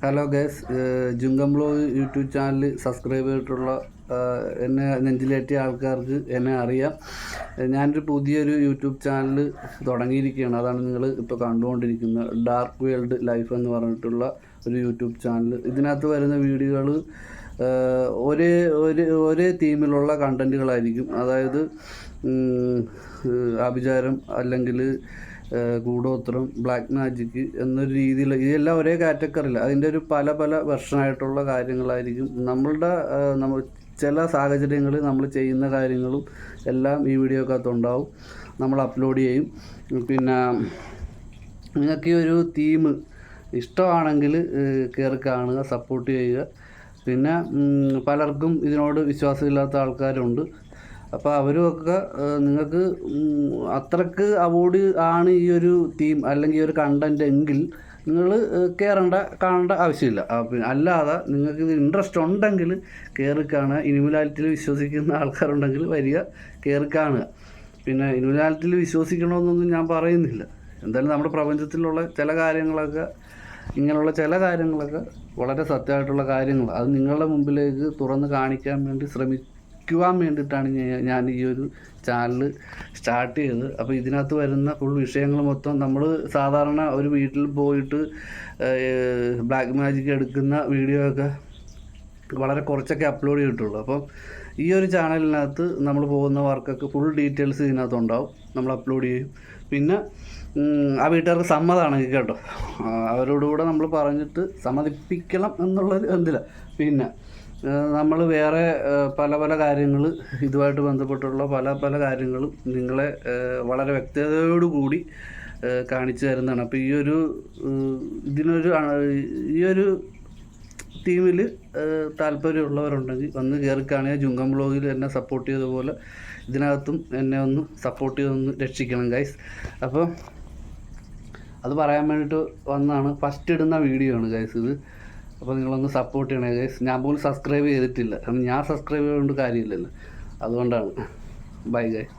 Hello guys, ജുങ്കംബ്ലോ YouTube channel subscribe ചെയ്തിട്ടുള്ള എന്നെ നെഞ്ചിലേറ്റിയ ആൾക്കാർക്ക് എന്നെ അറിയാം. ഞാനൊരു പുതിയൊരു യൂട്യൂബ് ചാനൽ തുടങ്ങിയിരിക്കുകയാണ്. അതാണ് നിങ്ങൾ ഇപ്പോൾ കണ്ടുകൊണ്ടിരിക്കുന്നത്. ഡാർക്ക് വേൾഡ് ലൈഫ് എന്ന് പറഞ്ഞിട്ടുള്ള ഒരു യൂട്യൂബ് ചാനൽ. ഇതിനകത്ത് വരുന്ന വീഡിയോകൾ ഒരേ തീമിലുള്ള കണ്ടൻറ്റുകളായിരിക്കും. അതായത് ആഭിചാരം അല്ലെങ്കിൽ കൂടോത്രം, ബ്ലാക്ക് മാജിക് എന്നൊരു രീതിയിൽ ഇതെല്ലാം ഒരേ കാറ്റഗറിയില്ല. അതിൻ്റെ ഒരു പല വെർഷനായിട്ടുള്ള കാര്യങ്ങളായിരിക്കും. നമ്മൾ ചില സാഹചര്യങ്ങളിൽ നമ്മൾ ചെയ്യുന്ന കാര്യങ്ങളും എല്ലാം ഈ വീഡിയോക്കകത്തുണ്ടാവും. നമ്മൾ അപ്ലോഡ് ചെയ്യും. പിന്നെ നിങ്ങൾക്ക് ഈ ഒരു തീം ഇഷ്ടമാണെങ്കിൽ കയറി കാണുക, സപ്പോർട്ട് ചെയ്യുക. പിന്നെ പലർക്കും ഇതിനോട് വിശ്വാസമില്ലാത്ത ആൾക്കാരുണ്ട്. അപ്പോൾ അവരുമൊക്കെ നിങ്ങൾക്ക് അത്രക്ക് അവോയ്ഡ് ആണ് ഈ ഒരു തീം അല്ലെങ്കിൽ ഈ ഒരു കണ്ടൻറ് എങ്കിൽ നിങ്ങൾ കാണേണ്ട ആവശ്യമില്ല. പിന്നെ അല്ലാതെ നിങ്ങൾക്ക് ഇത് ഇൻട്രസ്റ്റ് ഉണ്ടെങ്കിൽ കയറി കാണുക. ഇനുമിനാലിറ്റിയിൽ വിശ്വസിക്കുന്ന ആൾക്കാരുണ്ടെങ്കിൽ വരിക, കയറി കാണുക. പിന്നെ ഇനുമിനാലിറ്റിയിൽ വിശ്വസിക്കണമെന്നൊന്നും ഞാൻ പറയുന്നില്ല. എന്തായാലും നമ്മുടെ പ്രപഞ്ചത്തിലുള്ള ചില കാര്യങ്ങളൊക്കെ, ഇങ്ങനെയുള്ള ചില കാര്യങ്ങളൊക്കെ വളരെ സത്യമായിട്ടുള്ള കാര്യങ്ങൾ, അത് നിങ്ങളുടെ മുമ്പിലേക്ക് തുറന്ന് കാണിക്കാൻ വേണ്ടി ശ്രമിക്കുവാൻ വേണ്ടിയിട്ടാണ് ഞാൻ ഈ ഒരു ചാനൽ സ്റ്റാർട്ട് ചെയ്തത്. അപ്പോൾ ഇതിനകത്ത് വരുന്ന ഫുൾ വിഷയങ്ങൾ മൊത്തം നമ്മൾ സാധാരണ ഒരു വീട്ടിൽ പോയിട്ട് ബ്ലാക്ക് മാജിക് എടുക്കുന്ന വീഡിയോ ഒക്കെ വളരെ കുറച്ചൊക്കെ അപ്ലോഡ് ചെയ്തിട്ടുള്ളൂ. അപ്പം ഈ ഒരു ചാനലിനകത്ത് നമ്മൾ പോകുന്ന വർക്കൊക്കെ ഫുൾ ഡീറ്റെയിൽസ് ഇതിനകത്തുണ്ടാവും. നമ്മൾ അപ്ലോഡ് ചെയ്യും. പിന്നെ ആ വീട്ടുകാർക്ക് സമ്മതമാണെങ്കിൽ കേട്ടോ, അവരോടുകൂടെ നമ്മൾ പറഞ്ഞിട്ട് സമ്മതിപ്പിക്കണം എന്നുള്ളൊരു എന്തില്ല. പിന്നെ നമ്മൾ വേറെ പല കാര്യങ്ങൾ ഇതുമായിട്ട് ബന്ധപ്പെട്ടുള്ള പല കാര്യങ്ങളും നിങ്ങളെ വളരെ വ്യക്തതയോടുകൂടി കാണിച്ചു തരുന്നതാണ്. അപ്പോൾ ഈ ഒരു ടീമിൽ താല്പര്യമുള്ളവരുണ്ടെങ്കിൽ വന്ന് കയറി കാണുക. ജുങ്കം ബ്ലോഗിൽ എന്നെ സപ്പോർട്ട് ചെയ്തതുപോലെ ഇതിനകത്തും എന്നെ ഒന്ന് സപ്പോർട്ട് ചെയ്തൊന്ന് രക്ഷിക്കണം ഗൈസ്. അപ്പോൾ അത് പറയാൻ വേണ്ടിയിട്ട് വന്നാണ്. ഫസ്റ്റ് ഇടുന്ന വീഡിയോ ആണ് ഗൈസ് ഇത്. അപ്പോൾ നിങ്ങളൊന്ന് സപ്പോർട്ട് ചെയ്യണേ ഗൈസ്. ഞാൻ പോലും സബ്സ്ക്രൈബ് ചെയ്തിട്ടില്ല. കാരണം ഞാൻ സബ്സ്ക്രൈബ് ചെയ്തുകൊണ്ട് കാര്യമില്ലല്ലോ, അതുകൊണ്ടാണ്. Bye guys.